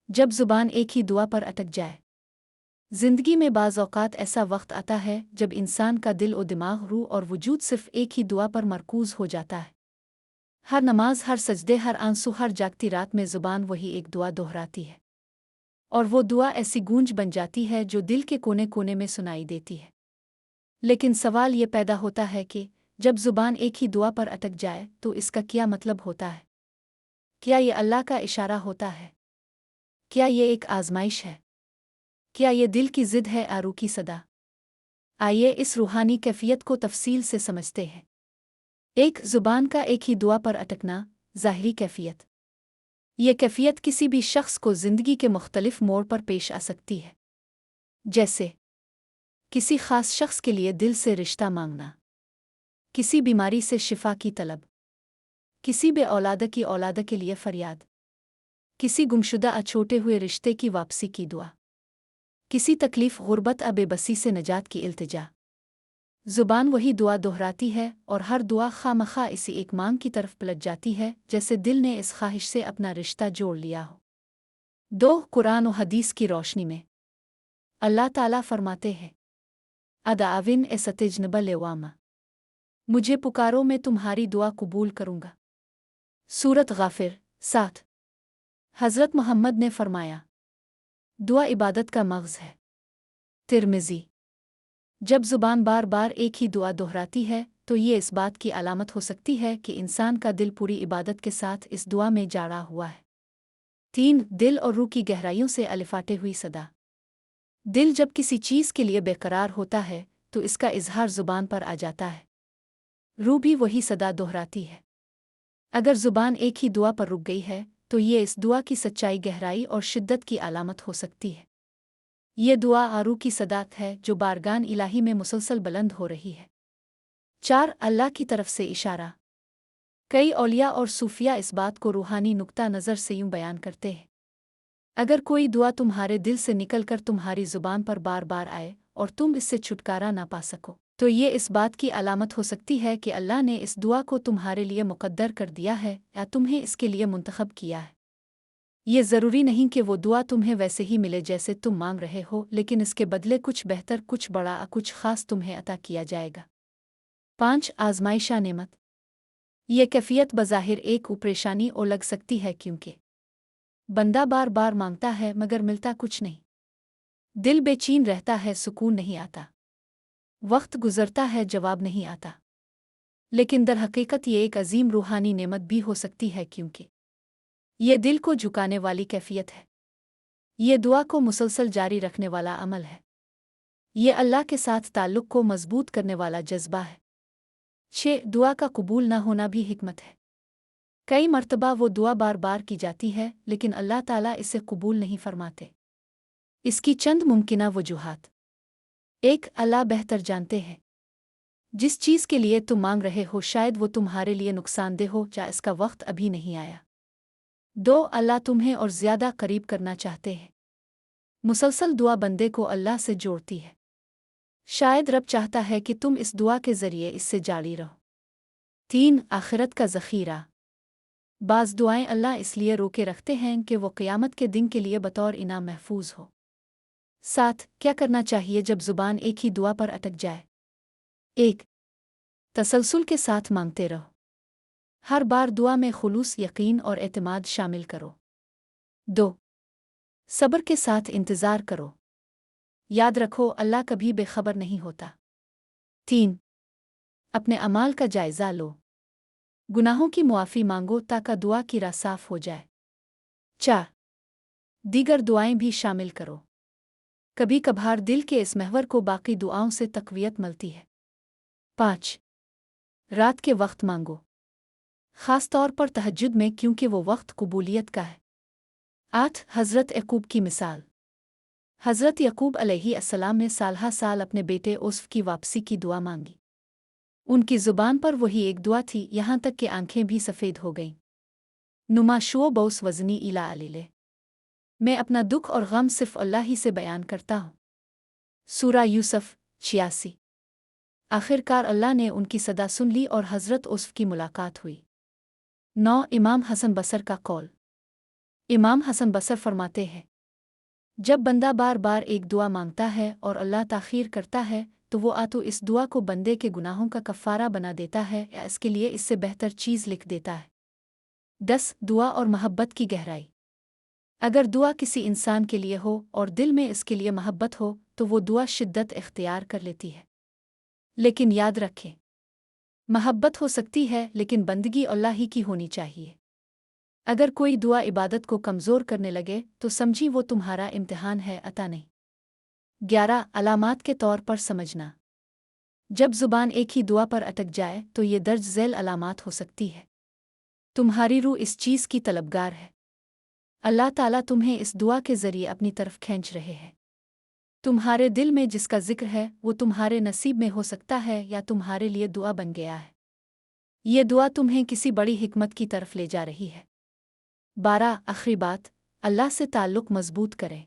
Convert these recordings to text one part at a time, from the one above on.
जब ज़ुबान एक ही दुआ पर अटक जाए। ज़िंदगी में बाज़ औक़ात ऐसा वक्त आता है जब इंसान का दिल और दिमाग, रूह और वजूद सिर्फ़ एक ही दुआ पर मरकूज़ हो जाता है। हर नमाज, हर सजदे, हर आंसू, हर जागती रात में ज़ुबान वही एक दुआ दोहराती है। और वो दुआ ऐसी गूंज बन जाती है जो दिल के कोने कोने में सुनाई देती है। लेकिन सवाल ये पैदा होता है कि जब ज़ुबान एक ही दुआ पर अटक जाए तो इसका क्या मतलब होता है? क्या ये अल्लाह का इशारा होता है? क्या ये एक आज़माइश है? क्या ये दिल की ज़िद है, आरू की सदा? आइए इस रूहानी कैफ़ियत को तफ़सील से समझते हैं। एक ज़ुबान का एक ही दुआ पर अटकना, ज़ाहिरी कैफ़ियत। ये कैफ़ियत किसी भी शख्स को ज़िंदगी के मुख्तलिफ मोड़ पर पेश आ सकती है। जैसे किसी ख़ास शख्स के लिए दिल से रिश्ता मांगना, किसी बीमारी से शिफा की तलब, किसी बेऔलाद की औलाद के लिए फ़रियाद, किसी गुमशुदा अछूटे हुए रिश्ते की वापसी की दुआ, किसी तकलीफ़, गुर्बत, बेबसी से निजात की इल्तिजा। ज़ुबान वही दुआ दोहराती है और हर दुआ खामखा इसी एक मांग की तरफ पलट जाती है, जैसे दिल ने इस ख्वाहिश से अपना रिश्ता जोड़ लिया हो। 2 कुरान और हदीस की रोशनी में अल्लाह ताला फरमाते हैं, अदाविन एसतजनब लेवामा, मुझे पुकारो, मैं तुम्हारी दुआ कबूल करूँगा। सूरत गाफिर 7। हज़रत मोहम्मद ने फरमाया, दुआ इबादत का मग़ज़ है। तिर्मिज़ी। जब ज़ुबान बार बार एक ही दुआ दोहराती है तो ये इस बात की अलामत हो सकती है कि इंसान का दिल पूरी इबादत के साथ इस दुआ में जाड़ा हुआ है। 3 दिल और रूह की गहराइयों से अलिफाटे हुई सदा। दिल जब किसी चीज़ के लिए बेकरार होता है तो इसका इजहार ज़ुबान पर आ जाता है। रूह भी वही सदा दोहराती है। अगर ज़ुबान एक ही दुआ पर रुक गई है तो ये इस दुआ की सच्चाई, गहराई और शिद्दत की अलामत हो सकती है। ये दुआ आरू की सदात है जो बारगान इलाही में मुसलसल बुलंद हो रही है। 4 अल्लाह की तरफ से इशारा। कई औलिया और सूफिया इस बात को रूहानी नुक्ता नज़र से यूं बयान करते हैं, अगर कोई दुआ तुम्हारे दिल से निकलकर तुम्हारी ज़ुबान पर बार बार आए और तुम इससे छुटकारा ना पा सको तो ये इस बात की अलामत हो सकती है कि अल्लाह ने इस दुआ को तुम्हारे लिए मुक़द्दर कर दिया है या तुम्हें इसके लिए मुंतखब किया है। ये ज़रूरी नहीं कि वो दुआ तुम्हें वैसे ही मिले जैसे तुम मांग रहे हो, लेकिन इसके बदले कुछ बेहतर, कुछ बड़ा, कुछ ख़ास तुम्हें अता किया जाएगा। 5 आज़माइशा नेमत। ये कैफ़ियत बज़ाहिर एक परेशानी और लग सकती है क्योंकि बंदा बार बार मांगता है मगर मिलता कुछ नहीं। दिल बेचैन रहता है, सुकून नहीं आता। वक्त गुज़रता है, जवाब नहीं आता। लेकिन दरहकीकत ये एक अजीम रूहानी नेमत भी हो सकती है क्योंकि ये दिल को झुकाने वाली कैफ़ियत है। ये दुआ को मुसलसल जारी रखने वाला अमल है। ये अल्लाह के साथ ताल्लुक़ को मज़बूत करने वाला जज्बा है। 6 दुआ का कबूल न होना भी हिकमत है। कई मर्तबा वो दुआ बार बार की जाती है लेकिन अल्लाह ताला इसे कबूल नहीं फरमाते। इसकी चंद मुमकिना वजूहात। 1 अल्लाह बेहतर जानते हैं। जिस चीज़ के लिए तुम मांग रहे हो शायद वो तुम्हारे लिए नुकसानदेह हो या इसका वक्त अभी नहीं आया। 2 अल्लाह तुम्हें और ज़्यादा करीब करना चाहते हैं। मुसलसल दुआ बंदे को अल्लाह से जोड़ती है। शायद रब चाहता है कि तुम इस दुआ के ज़रिए इससे जारी रहो। 3 आखिरत का ज़ख़ीरा। बाज़ दुआएं अल्लाह इसलिए रोके रखते हैं कि वो क़यामत के दिन के लिए बतौर इनाम महफूज हो। 7 क्या करना चाहिए जब ज़ुबान एक ही दुआ पर अटक जाए? 1 तसलसल के साथ मांगते रहो। हर बार दुआ में खुलूस, यकीन और एतमाद शामिल करो। 2 सब्र के साथ इंतज़ार करो। याद रखो अल्लाह कभी बेखबर नहीं होता। 3 अपने अमाल का जायज़ा लो। गुनाहों की मुआफ़ी मांगो ताकि दुआ की राह साफ़ हो जाए। 4 दीगर दुआएं भी शामिल करो। कभी कभार दिल के इस महवर को बाकी दुआओं से तक़वियत मिलती है। 5 रात के वक्त मांगो, ख़ास तौर पर तहज्जुद में क्योंकि वो वक्त कबूलियत का है। 8 हज़रत यकूब की मिसाल। हज़रत यकूब अलैहिस्सलाम ने सालहा साल अपने बेटे यूसुफ की वापसी की दुआ मांगी। उनकी ज़ुबान पर वही एक दुआ थी, यहाँ तक कि आंखें भी सफ़ेद हो गईं। नुमाशुओ बौस वज़नी इला अलीले, मैं अपना दुख और गम सिर्फ़ अल्लाह ही से बयान करता हूँ। सूरा यूसुफ 86। आखिरकार अल्लाह ने उनकी सदा सुन ली और हज़रत यूसुफ की मुलाकात हुई। 9 इमाम हसन बसर का कौल। इमाम हसन बसर फरमाते हैं, जब बंदा बार बार एक दुआ मांगता है और अल्लाह ताख़ीर करता है तो वो तो इस दुआ को बंदे के गुनाहों का कफ़ारा बना देता है या इसके लिए इससे बेहतर चीज़ लिख देता है। 10 दुआ और मोहब्बत की गहराई। अगर दुआ किसी इंसान के लिए हो और दिल में इसके लिए मोहब्बत हो तो वो दुआ शिद्दत इख्तियार कर लेती है। लेकिन याद रखें, मोहब्बत हो सकती है लेकिन बंदगी अल्लाह ही की होनी चाहिए। अगर कोई दुआ इबादत को कमज़ोर करने लगे तो समझी वो तुम्हारा इम्तिहान है, अता नहीं। 11 अलामात के तौर पर समझना। जब ज़ुबान एक ही दुआ पर अटक जाए तो ये दर्ज झेल अलामात हो सकती है। तुम्हारी रूह इस चीज़ की तलबगार है। अल्लाह ताला तुम्हें इस दुआ के ज़रिए अपनी तरफ खींच रहे हैं। तुम्हारे दिल में जिसका जिक्र है वो तुम्हारे नसीब में हो सकता है या तुम्हारे लिए दुआ बन गया है। ये दुआ तुम्हें किसी बड़ी हिकमत की तरफ ले जा रही है। 12 आखिरी बात, अल्लाह से ताल्लुक़ मजबूत करें।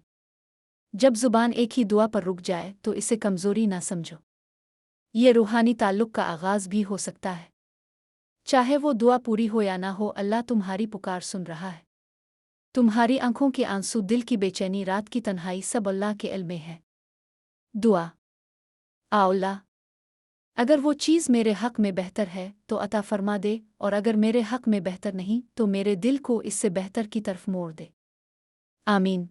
जब ज़ुबान एक ही दुआ पर रुक जाए तो इसे कमज़ोरी ना समझो। ये रूहानी ताल्लुक़ का आगाज़ भी हो सकता है। चाहे वो दुआ पूरी हो या ना हो, अल्लाह तुम्हारी पुकार सुन रहा है। तुम्हारी आंखों के आंसू, दिल की बेचैनी, रात की तन्हाई सब अल्लाह के इल्म में है। दुआ। अल्लाह, अगर वो चीज़ मेरे हक़ में बेहतर है तो अता फरमा दे, और अगर मेरे हक़ में बेहतर नहीं तो मेरे दिल को इससे बेहतर की तरफ मोड़ दे। आमीन।